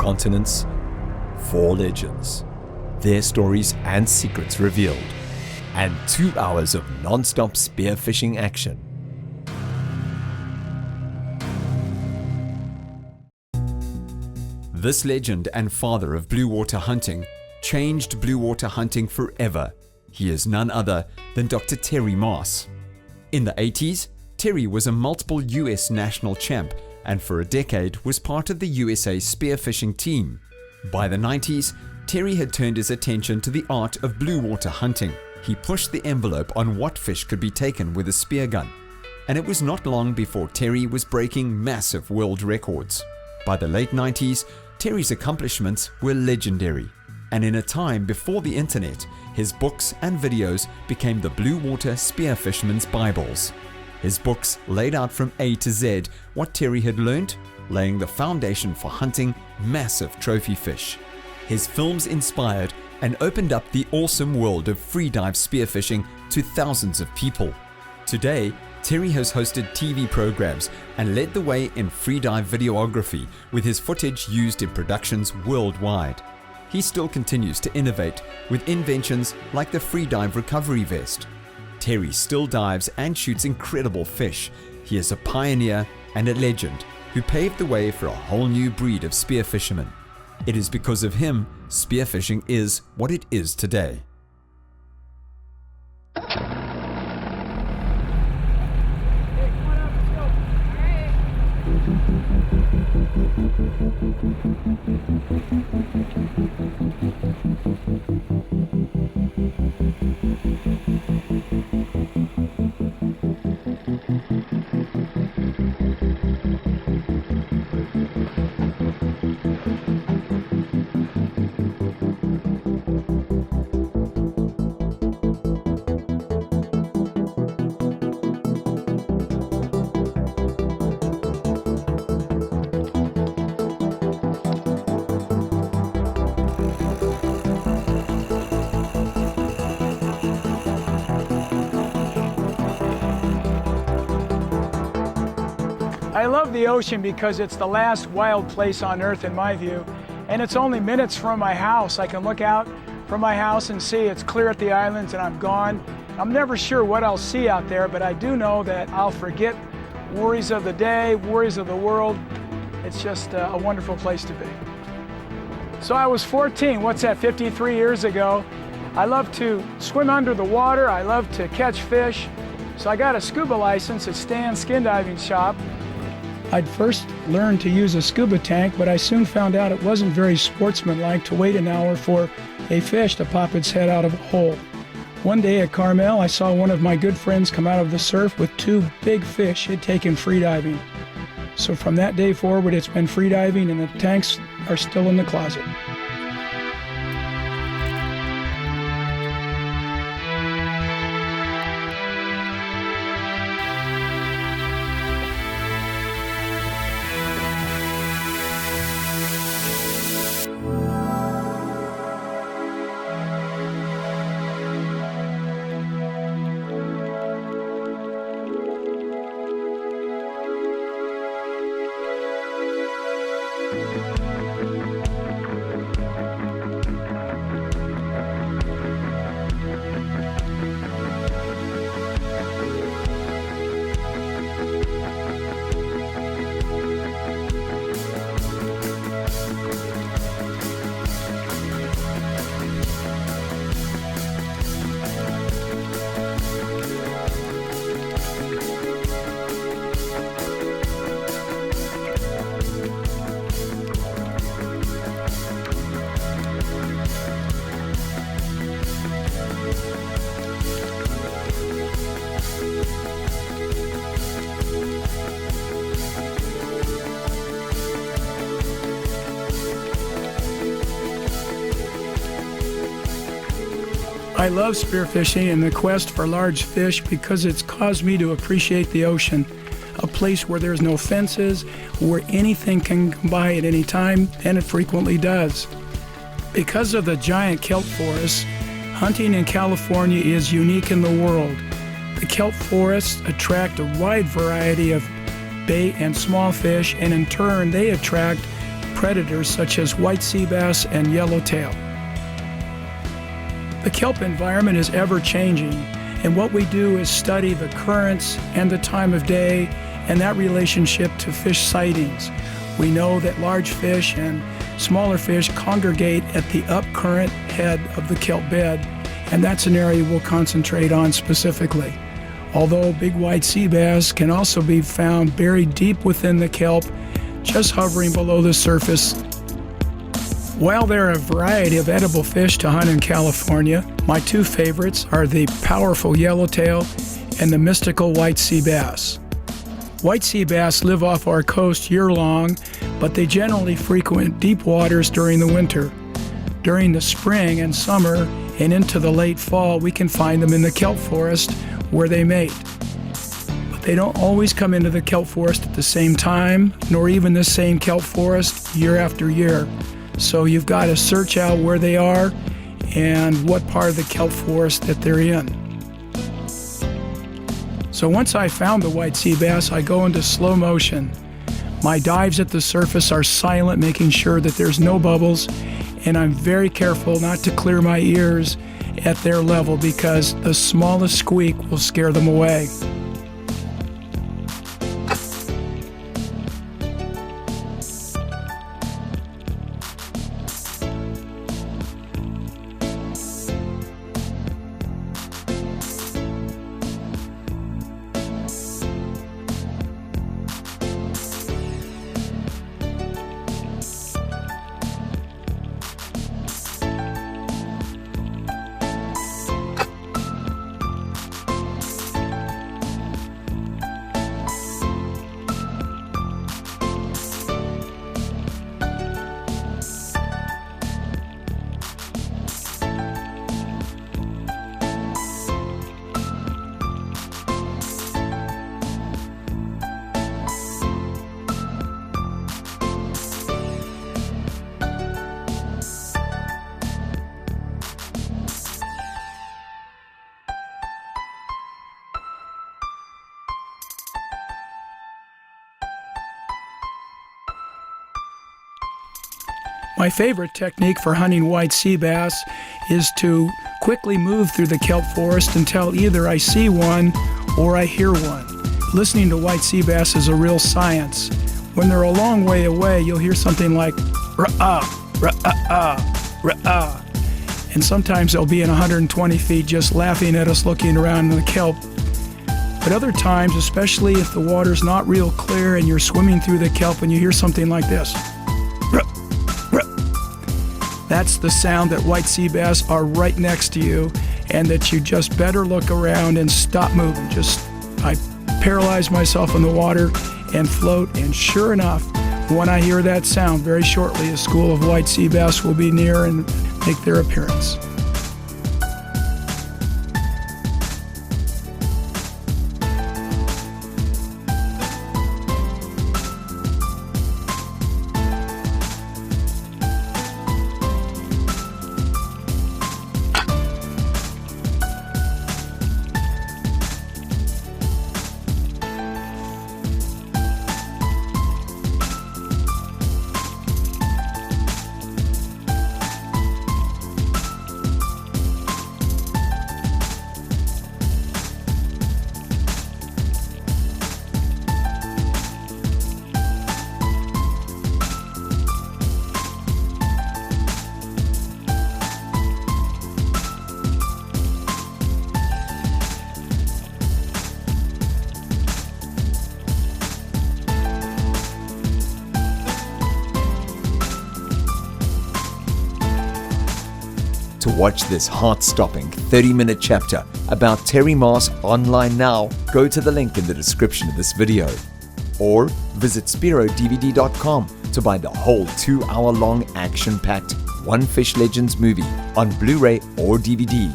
continents, 4 legends, their stories and secrets revealed, and 2 hours of non-stop spearfishing action. This legend and father of blue water hunting changed blue water hunting forever. He is none other than Dr. Terry Maas. In the 80s, Terry was a multiple US national champ and for a decade was part of the USA spearfishing team. By the 90s, Terry had turned his attention to the art of blue water hunting. He pushed the envelope on what fish could be taken with a spear gun. And it was not long before Terry was breaking massive world records. By the late 90s, Terry's accomplishments were legendary. And in a time before the internet, his books and videos became the blue water spearfisherman's Bibles. His books laid out from A to Z what Terry had learned, laying the foundation for hunting massive trophy fish. His films inspired and opened up the awesome world of freedive spearfishing to thousands of people. Today, Terry has hosted TV programs and led the way in freedive videography with his footage used in productions worldwide. He still continues to innovate with inventions like the freedive recovery vest. Terry still dives and shoots incredible fish. He is a pioneer and a legend who paved the way for a whole new breed of spearfishermen. It is because of him spearfishing is what it is today. I love the ocean because it's the last wild place on earth in my view, and it's only minutes from my house. I can look out from my house and see it's clear at the islands and I'm gone. I'm never sure what I'll see out there, but I do know that I'll forget worries of the day, worries of the world. It's just a wonderful place to be. So I was 14, what's that, 53 years ago. I love to swim under the water, I love to catch fish. So I got a scuba license at Stan's Skin Diving Shop. I'd first learned to use a scuba tank, but I soon found out it wasn't very sportsmanlike to wait an hour for a fish to pop its head out of a hole. One day at Carmel, I saw one of my good friends come out of the surf with 2 big fish he'd taken freediving. So from that day forward, it's been freediving and the tanks are still in the closet. I love spearfishing and the quest for large fish because it's caused me to appreciate the ocean, a place where there's no fences, where anything can come by at any time, and it frequently does. Because of the giant kelp forests, hunting in California is unique in the world. The kelp forests attract a wide variety of bait and small fish, and in turn they attract predators such as white sea bass and yellowtail. The kelp environment is ever changing, and what we do is study the currents and the time of day and that relationship to fish sightings. We know that large fish and smaller fish congregate at the upcurrent head of the kelp bed, and that's an area we'll concentrate on specifically. Although big white sea bass can also be found buried deep within the kelp, just hovering below the surface. While there are a variety of edible fish to hunt in California, my two favorites are the powerful yellowtail and the mystical white sea bass. White sea bass live off our coast year-long, but they generally frequent deep waters during the winter. During the spring and summer and into the late fall, we can find them in the kelp forest where they mate. But they don't always come into the kelp forest at the same time, nor even the same kelp forest year after year. So you've got to search out where they are and what part of the kelp forest that they're in. So once I found the white sea bass, I go into slow motion. My dives at the surface are silent, making sure that there's no bubbles, and I'm very careful not to clear my ears at their level because the smallest squeak will scare them away. My favorite technique for hunting white sea bass is to quickly move through the kelp forest until either I see one or I hear one. Listening to white sea bass is a real science. When they're a long way away, you'll hear something like rah-ah, rah-ah, rah-ah. And sometimes they'll be in 120 feet just laughing at us looking around in the kelp. But other times, especially if the water's not real clear and you're swimming through the kelp and you hear something like this. That's the sound that white sea bass are right next to you, and that you just better look around and stop moving. I paralyze myself in the water and float, and sure enough, when I hear that sound, very shortly a school of white sea bass will be near and make their appearance. To watch this heart-stopping 30-minute chapter about Terry Maas online now, go to the link in the description of this video. Or visit spearodvd.com to buy the whole 2-hour-long action-packed One Fish Legends movie on Blu-ray or DVD.